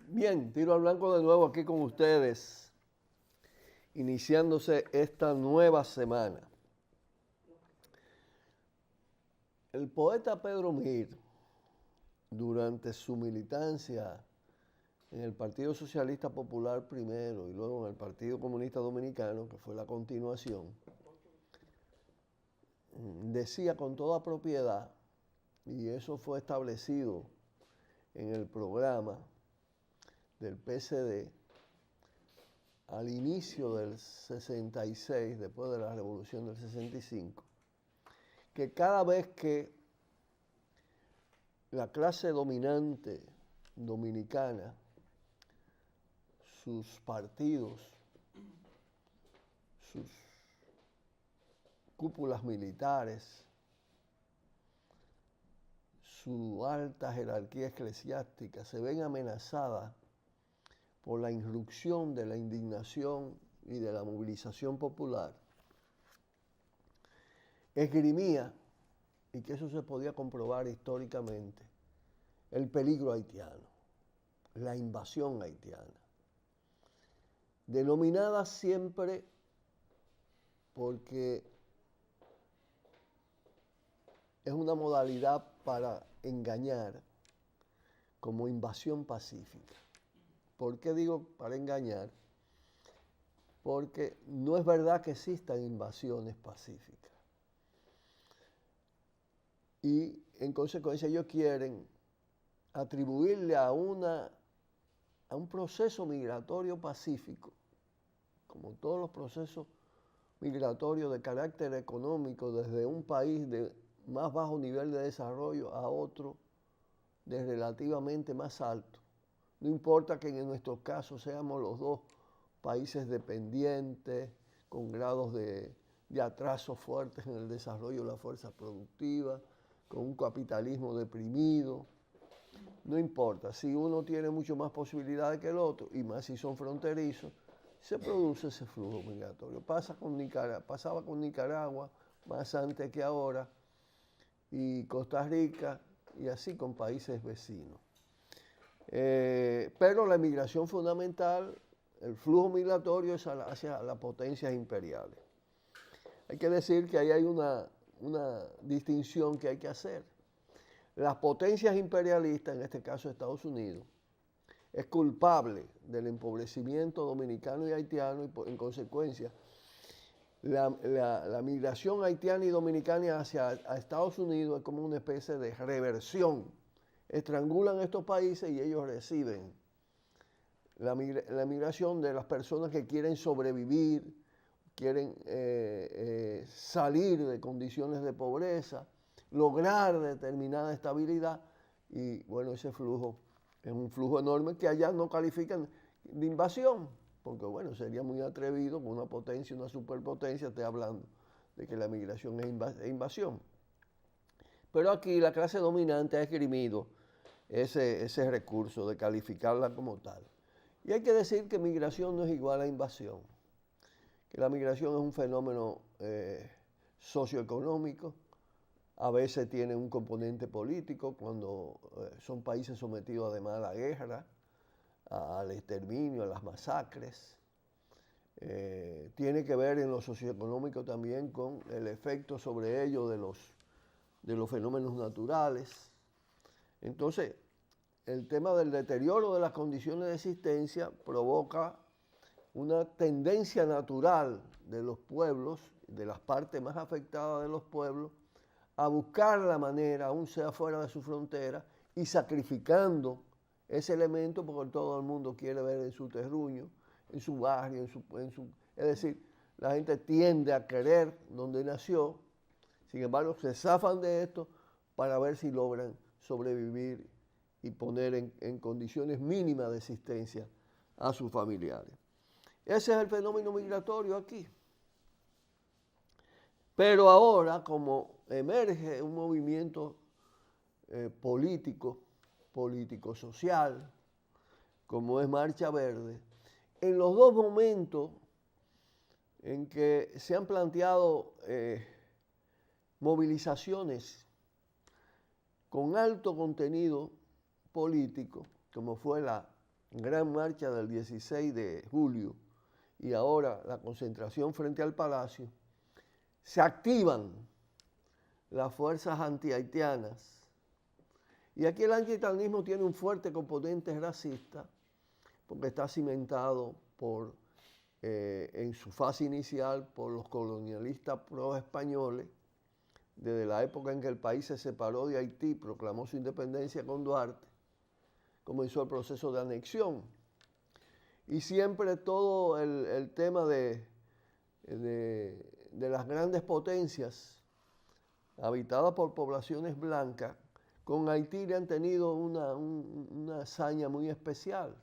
Bien, tiro al blanco de nuevo aquí con ustedes, iniciándose esta nueva semana. El poeta Pedro Mir, durante su militancia en el Partido Socialista Popular primero y luego en el Partido Comunista Dominicano, que fue la continuación, decía con toda propiedad, y eso fue establecido en el programa del PCD, al inicio del 66, después de la Revolución del 65, que cada vez que la clase dominante dominicana, sus partidos, sus cúpulas militares, su alta jerarquía eclesiástica se ven amenazadas por la irrupción de la indignación y de la movilización popular, esgrimía, y que eso se podía comprobar históricamente, el peligro haitiano, la invasión haitiana, denominada siempre porque es una modalidad para engañar como invasión pacífica. ¿Por qué digo para engañar? Porque no es verdad que existan invasiones pacíficas. Y en consecuencia ellos quieren atribuirle a un proceso migratorio pacífico, como todos los procesos migratorios de carácter económico, desde un país de más bajo nivel de desarrollo a otro de relativamente más alto. No importa que en nuestros casos seamos los dos países dependientes, con grados de atraso fuertes en el desarrollo de la fuerza productiva, con un capitalismo deprimido. No importa, si uno tiene mucho más posibilidades que el otro, y más si son fronterizos, se produce ese flujo migratorio. Pasaba con Nicaragua, más antes que ahora, y Costa Rica, y así con países vecinos. Pero la migración fundamental, el flujo migratorio es hacia las potencias imperiales. Hay que decir que ahí hay una distinción que hay que hacer. Las potencias imperialistas, en este caso Estados Unidos, es culpable del empobrecimiento dominicano y haitiano y en consecuencia la migración haitiana y dominicana hacia Estados Unidos es como una especie de reversión. Estrangulan estos países y ellos reciben la migración de las personas que quieren sobrevivir, quieren salir de condiciones de pobreza, lograr determinada estabilidad, y bueno, ese flujo es un flujo enorme que allá no califican de invasión, porque bueno, sería muy atrevido con una potencia, una superpotencia, esté hablando de que la migración es invasión. Pero aquí la clase dominante ha esgrimido ese recurso de calificarla como tal. Y hay que decir que migración no es igual a invasión, que la migración es un fenómeno socioeconómico, a veces tiene un componente político cuando son países sometidos además a la guerra, al exterminio, a las masacres. Tiene que ver en lo socioeconómico también con el efecto sobre ellos de los fenómenos naturales. Entonces, el tema del deterioro de las condiciones de existencia provoca una tendencia natural de los pueblos, de las partes más afectadas de los pueblos, a buscar la manera, aún sea fuera de su frontera, y sacrificando ese elemento porque todo el mundo quiere ver en su terruño, en su barrio, es decir, la gente tiende a querer donde nació, sin embargo se zafan de esto para ver si logran sobrevivir y poner en condiciones mínimas de existencia a sus familiares. Ese es el fenómeno migratorio aquí. Pero ahora, como emerge un movimiento político-social, como es Marcha Verde, en los dos momentos en que se han planteado movilizaciones con alto contenido político, como fue la gran marcha del 16 de julio y ahora la concentración frente al Palacio, se activan las fuerzas antihaitianas. Y aquí el antihaitianismo tiene un fuerte componente racista, porque está cimentado en su fase inicial por los colonialistas pro-españoles, desde la época en que el país se separó de Haití, proclamó su independencia con Duarte, comenzó el proceso de anexión. Y siempre todo el tema de las grandes potencias habitadas por poblaciones blancas, con Haití le han tenido una hazaña muy especial,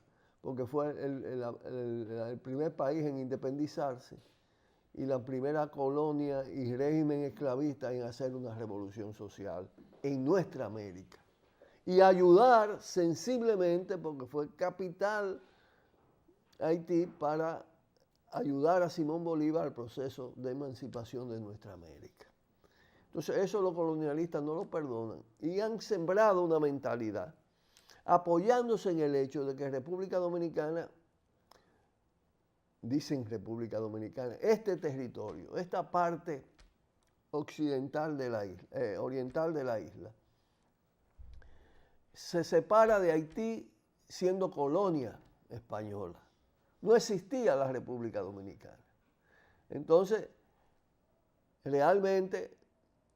porque fue el primer país en independizarse y la primera colonia y régimen esclavista en hacer una revolución social en nuestra América. Y ayudar sensiblemente, porque fue capital Haití, para ayudar a Simón Bolívar al proceso de emancipación de nuestra América. Entonces eso los colonialistas no lo perdonan y han sembrado una mentalidad apoyándose en el hecho de que República Dominicana, dicen República Dominicana, este territorio, esta parte occidental de la isla, oriental de la isla, se separa de Haití siendo colonia española. No existía la República Dominicana. Entonces, realmente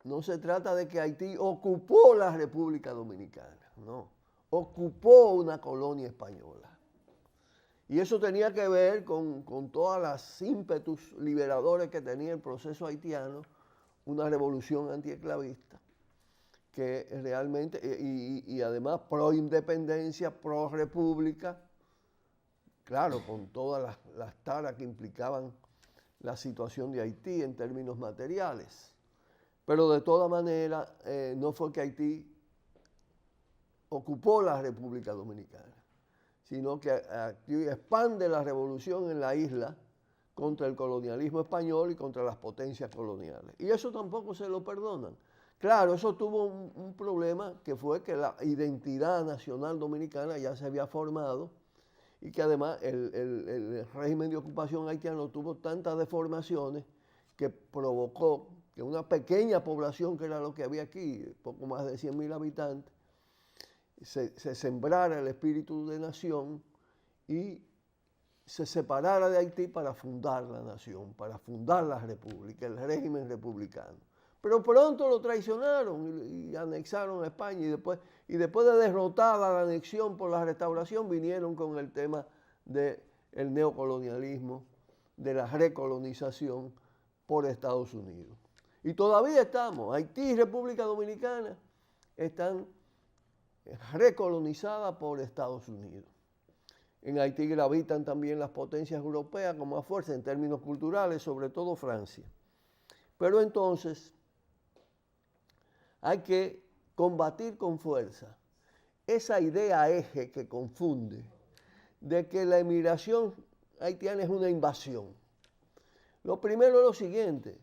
no se trata de que Haití ocupó la República Dominicana, no, ocupó una colonia española. Y eso tenía que ver con todas las ímpetus liberadores que tenía el proceso haitiano, una revolución antiesclavista, que realmente, y además pro-independencia, pro-república, claro, con todas las taras que implicaban la situación de Haití en términos materiales. Pero de todas maneras, no fue que Haití ocupó la República Dominicana, sino que expande la revolución en la isla contra el colonialismo español y contra las potencias coloniales. Y eso tampoco se lo perdonan. Claro, eso tuvo un problema, que fue que la identidad nacional dominicana ya se había formado y que además el régimen de ocupación haitiano tuvo tantas deformaciones que provocó que una pequeña población, que era lo que había aquí, poco más de 100.000 habitantes, se sembrara el espíritu de nación y se separara de Haití para fundar la nación, para fundar la república, el régimen republicano. Pero pronto lo traicionaron y anexaron a España y después de derrotada la anexión por la restauración vinieron con el tema del neocolonialismo, de la recolonización por Estados Unidos. Y todavía estamos, Haití y República Dominicana están recolonizadas por Estados Unidos. En Haití gravitan también las potencias europeas con más fuerza en términos culturales, sobre todo Francia. Pero entonces hay que combatir con fuerza esa idea eje que confunde de que la emigración haitiana es una invasión. Lo primero es lo siguiente,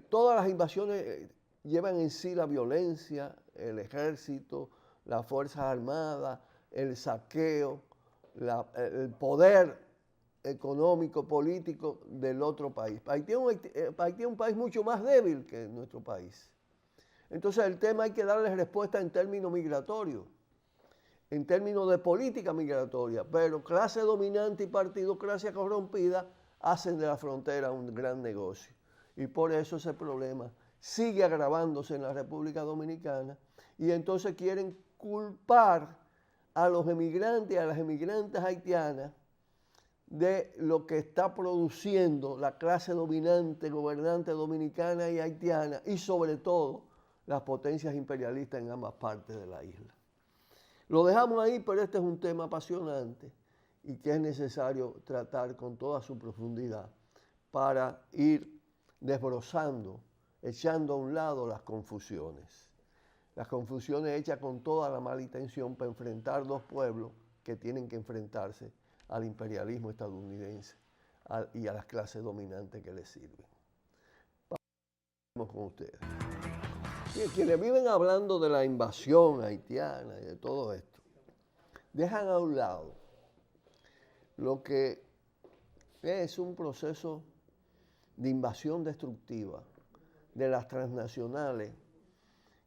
todas las invasiones llevan en sí la violencia, el ejército, las Fuerzas Armadas, el saqueo, el poder económico, político del otro país. Haití es un país mucho más débil que nuestro país. Entonces el tema hay que darle respuesta en términos migratorios, en términos de política migratoria, pero clase dominante y partidocracia corrompida hacen de la frontera un gran negocio. Y por eso ese problema sigue agravándose en la República Dominicana y entonces quieren culpar a los emigrantes y a las emigrantes haitianas de lo que está produciendo la clase dominante, gobernante dominicana y haitiana y sobre todo las potencias imperialistas en ambas partes de la isla. Lo dejamos ahí, pero este es un tema apasionante y que es necesario tratar con toda su profundidad para ir desbrozando, echando a un lado las confusiones. Las confusiones hechas con toda la mala intención para enfrentar dos pueblos que tienen que enfrentarse al imperialismo estadounidense y a las clases dominantes que les sirven. Vamos con ustedes. Bien, quienes viven hablando de la invasión haitiana y de todo esto, dejan a un lado lo que es un proceso de invasión destructiva de las transnacionales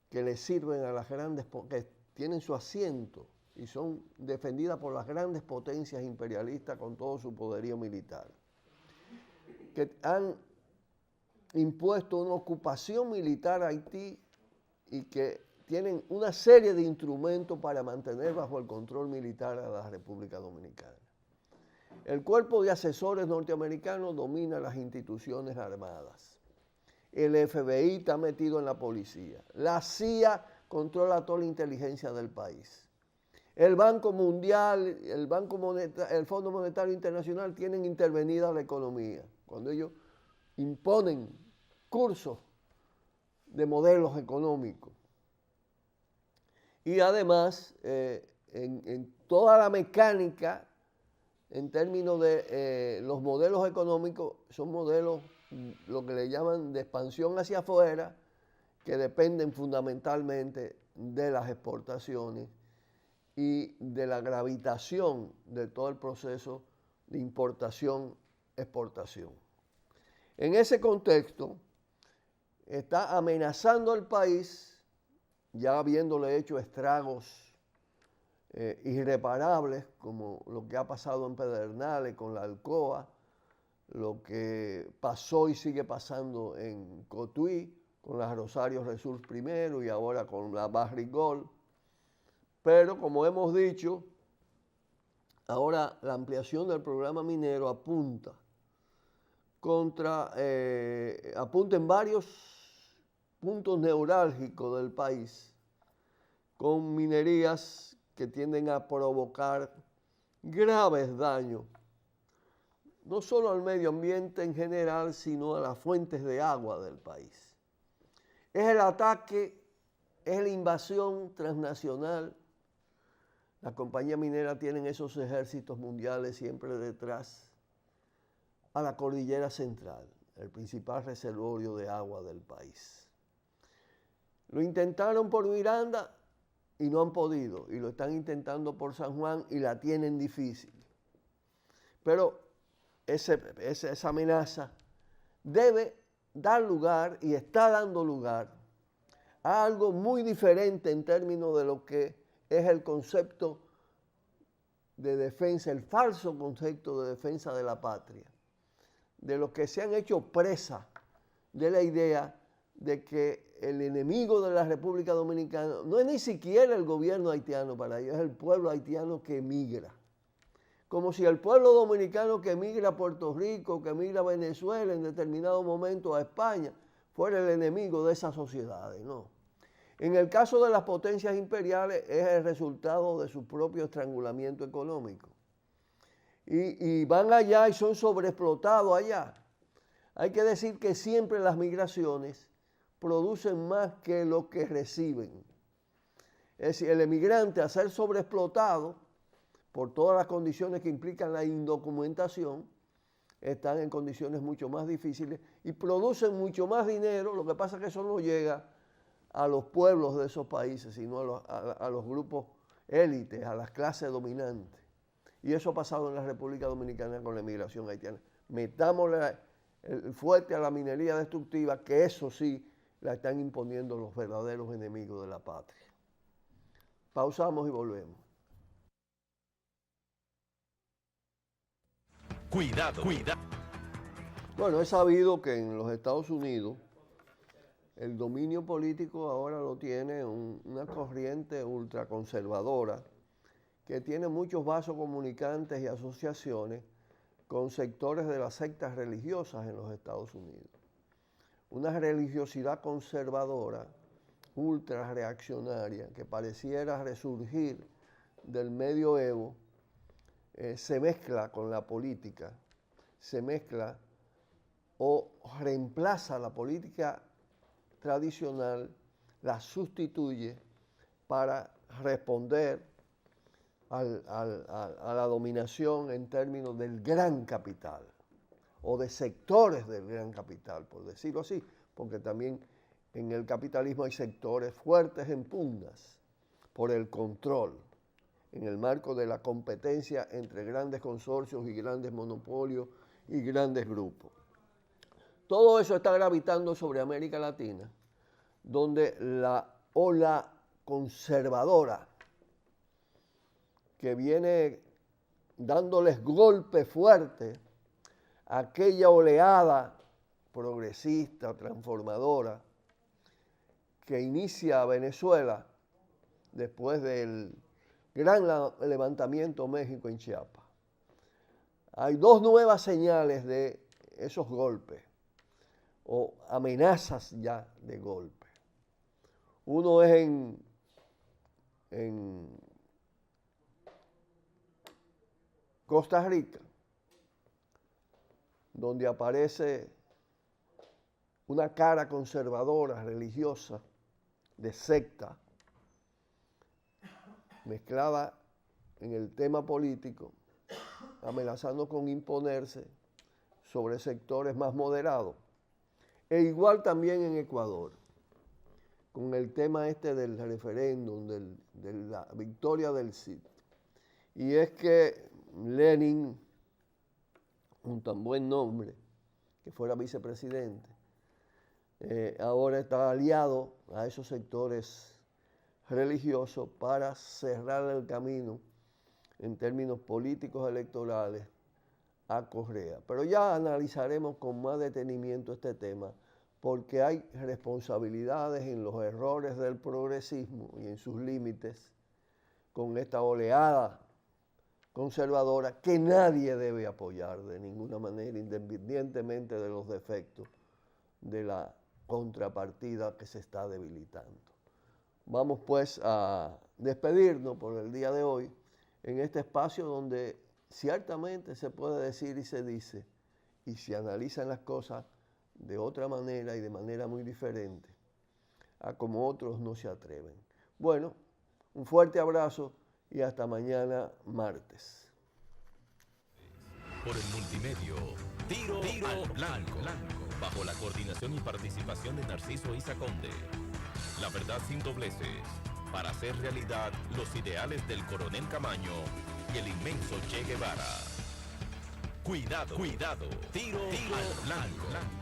que le sirven a las grandes, que tienen su asiento y son defendidas por las grandes potencias imperialistas con todo su poderío militar, que han impuesto una ocupación militar a Haití y que tienen una serie de instrumentos para mantener bajo el control militar a la República Dominicana. El cuerpo de asesores norteamericanos domina las instituciones armadas. El FBI está metido en la policía. La CIA controla toda la inteligencia del país. El Banco Mundial, el Fondo Monetario Internacional tienen intervenida la economía. Cuando ellos imponen cursos de modelos económicos. Y además, en toda la mecánica, en términos de los modelos económicos, son modelos, lo que le llaman de expansión hacia afuera, que dependen fundamentalmente de las exportaciones y de la gravitación de todo el proceso de importación-exportación. En ese contexto, está amenazando al país, ya habiéndole hecho estragos irreparables, como lo que ha pasado en Pedernales con la Alcoa, lo que pasó y sigue pasando en Cotuí, con la Rosario Resurс primero y ahora con la Barrigol. Pero como hemos dicho, ahora la ampliación del programa minero apunta en varios puntos neurálgicos del país, con minerías que tienden a provocar graves daños, no solo al medio ambiente en general, sino a las fuentes de agua del país. Es el ataque, es la invasión transnacional. Las compañías mineras tienen esos ejércitos mundiales siempre detrás a la cordillera central, el principal reservorio de agua del país. Lo intentaron por Miranda y no han podido, y lo están intentando por San Juan y la tienen difícil. Pero esa amenaza debe dar lugar y está dando lugar a algo muy diferente en términos de lo que es el concepto de defensa, el falso concepto de defensa de la patria, de los que se han hecho presa de la idea de que el enemigo de la República Dominicana no es ni siquiera el gobierno haitiano para ellos, es el pueblo haitiano que emigra. Como si el pueblo dominicano que emigra a Puerto Rico, que emigra a Venezuela en determinado momento a España, fuera el enemigo de esas sociedades, no. En el caso de las potencias imperiales es el resultado de su propio estrangulamiento económico. Y van allá y son sobreexplotados allá. Hay que decir que siempre las migraciones producen más que lo que reciben. Es decir, el emigrante, al ser sobreexplotado por todas las condiciones que implican la indocumentación, están en condiciones mucho más difíciles y producen mucho más dinero. Lo que pasa es que eso no llega a los pueblos de esos países, sino a los grupos élites, a las clases dominantes. Y eso ha pasado en la República Dominicana con la emigración haitiana. Metámosle el fuerte a la minería destructiva, que eso sí la están imponiendo los verdaderos enemigos de la patria. Pausamos y volvemos. Cuidado. Bueno, es sabido que en los Estados Unidos el dominio político ahora lo tiene una corriente ultraconservadora que tiene muchos vasos comunicantes y asociaciones con sectores de las sectas religiosas en los Estados Unidos. Una religiosidad conservadora, ultra reaccionaria, que pareciera resurgir del medioevo, se mezcla con la política, se mezcla o reemplaza la política tradicional, la sustituye para responder a la dominación en términos del gran capital o de sectores del gran capital, por decirlo así, porque también en el capitalismo hay sectores fuertes en pugnas por el control. en el marco de la competencia entre grandes consorcios y grandes monopolios y grandes grupos. Todo eso está gravitando sobre América Latina, donde la ola conservadora que viene dándoles golpe fuerte a aquella oleada progresista, transformadora, que inicia Venezuela después del gran levantamiento México en Chiapas. Hay dos nuevas señales de esos golpes, o amenazas ya de golpe. Uno es en Costa Rica, donde aparece una cara conservadora, religiosa, de secta, mezclada en el tema político, amenazando con imponerse sobre sectores más moderados. E igual también en Ecuador, con el tema este del referéndum, de la victoria del sí. Y es que Lenin, un tan buen nombre, que fuera vicepresidente, ahora está aliado a esos sectores religiosos para cerrar el camino en términos políticos electorales a Correa. Pero ya analizaremos con más detenimiento este tema, porque hay responsabilidades en los errores del progresismo y en sus límites con esta oleada conservadora que nadie debe apoyar de ninguna manera, independientemente de los defectos de la contrapartida que se está debilitando. Vamos pues a despedirnos por el día de hoy en este espacio donde ciertamente se puede decir y se dice, y se analizan las cosas de otra manera y de manera muy diferente a como otros no se atreven. Bueno, un fuerte abrazo y hasta mañana martes. Por el multimedio, Tiro al Blanco, bajo la coordinación y participación de Narciso Isa Conde. La verdad sin dobleces, para hacer realidad los ideales del Coronel Camaño y el inmenso Che Guevara. Cuidado, Tiro al Blanco.